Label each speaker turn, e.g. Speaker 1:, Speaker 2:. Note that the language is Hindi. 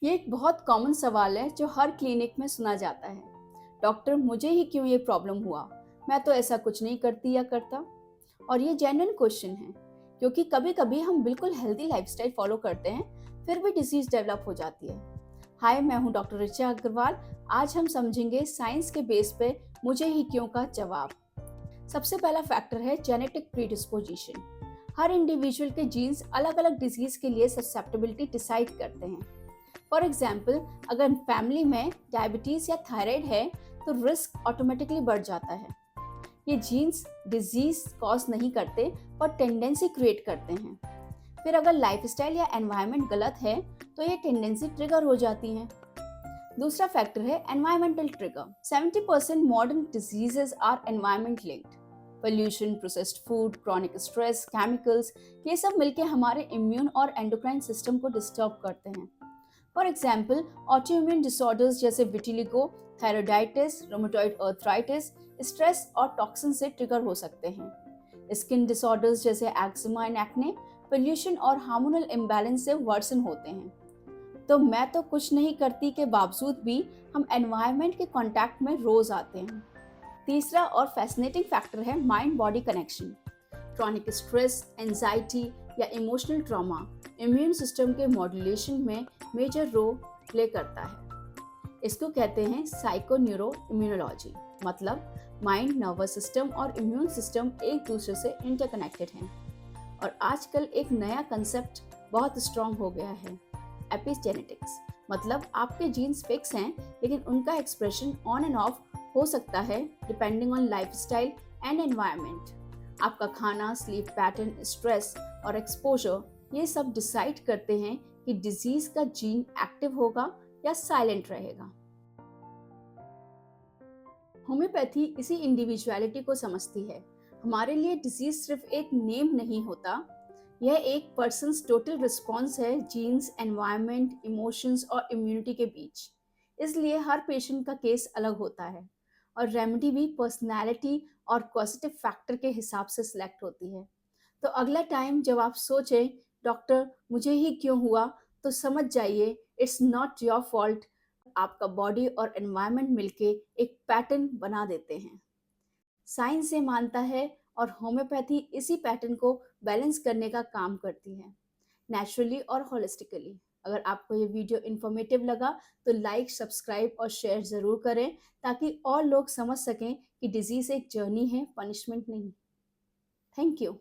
Speaker 1: ये एक बहुत कॉमन सवाल है जो हर क्लिनिक में सुना जाता है। डॉक्टर, मुझे ही क्यों ये प्रॉब्लम हुआ? मैं तो ऐसा कुछ नहीं करती या करता। और ये जेन्युइन क्वेश्चन है, क्योंकि कभी-कभी हम बिल्कुल हेल्दी लाइफस्टाइल फॉलो करते हैं, फिर भी डिसीज डेवलप हो जाती है। हाय, मैं हूँ डॉक्टर ऋचा अग्रवाल। आज हम समझेंगे साइंस के बेस पे मुझे ही क्यों का जवाब। सबसे पहला फैक्टर है जेनेटिक प्रीडिस्पोजिशन। हर इंडिविजुअल के जीन्स अलग-अलग डिजीज के लिए ससेप्टेबिलिटी डिसाइड करते हैं। फॉर एग्जाम्पल, अगर फैमिली में डायबिटीज या थायराइड है तो रिस्क ऑटोमेटिकली बढ़ जाता है। ये जीन्स डिजीज कॉज नहीं करते पर टेंडेंसी क्रिएट करते हैं। फिर अगर लाइफस्टाइल या एनवायरनमेंट गलत है तो ये टेंडेंसी ट्रिगर हो जाती है। दूसरा फैक्टर है environmental trigger. 70% modern diseases are environment linked. Pollution, processed food, chronic stress, chemicals, ये सब मिलकर हमारे इम्यून और एंडोक्राइन सिस्टम को डिस्टर्ब करते हैं। फॉर एग्जाम्पल, ऑटोइम्यून डिसऑर्डर्स जैसे vitiligo, thyroiditis, rheumatoid arthritis stress और टॉक्सिन से ट्रिगर हो सकते हैं। स्किन डिसऑर्डर्स जैसे एक्जिमा एंड एक्ने पोल्यूशन और हार्मोनल इम्बैलेंस से वर्सन होते हैं। तो मैं तो कुछ नहीं करती के बावजूद भी हम एनवायरनमेंट के कांटेक्ट में रोज आते हैं। तीसरा और फैसिनेटिंग फैक्टर है mind body connection. Chronic stress, anxiety या इमोशनल ट्रॉमा इम्यून सिस्टम के मॉड्यूलेशन में मेजर रोल प्ले करता है। इसको कहते हैं साइकोन्यूरो इम्यूनोलॉजी। मतलब माइंड, नर्वस सिस्टम और इम्यून सिस्टम एक दूसरे से इंटरकनेक्टेड हैं। और आजकल एक नया कंसेप्ट बहुत स्ट्रॉन्ग हो गया है, एपिजेनेटिक्स। मतलब आपके जीन्स फिक्स हैं, लेकिन उनका एक्सप्रेशन ऑन एंड ऑफ हो सकता है depending on lifestyle and environment. आपका खाना, स्लीप पैटर्न, स्ट्रेस और एक्सपोजर, ये सब डिसाइड करते हैं कि डिजीज का जीन एक्टिव होगा या साइलेंट रहेगा। होम्योपैथी इसी इंडिविजुअलिटी को समझती है। हमारे लिए डिजीज सिर्फ एक नेम नहीं होता, यह एक पर्सन्स टोटल रिस्पॉन्स है जीन्स, एनवायरनमेंट, इमोशंस और इम्यूनिटी के बीच। इसलिए हर पेशेंट का केस अलग होता है और रेमेडी भी पर्सनैलिटी और पॉजिटिव फैक्टर के हिसाब से सिलेक्ट होती है। तो अगला टाइम जब आप सोचें, डॉक्टर मुझे ही क्यों हुआ, तो समझ जाइए इट्स नॉट योर फॉल्ट। आपका बॉडी और एनवायरनमेंट मिलके एक पैटर्न बना देते हैं। साइंस ये मानता है और होम्योपैथी इसी पैटर्न को बैलेंस करने का काम करती है, नेचुरली और होलिस्टिकली। अगर आपको ये वीडियो इन्फॉर्मेटिव लगा तो लाइक, सब्सक्राइब और शेयर ज़रूर करें, ताकि और लोग समझ सकें कि डिजीज़ एक जर्नी है, पनिशमेंट नहीं। Thank you.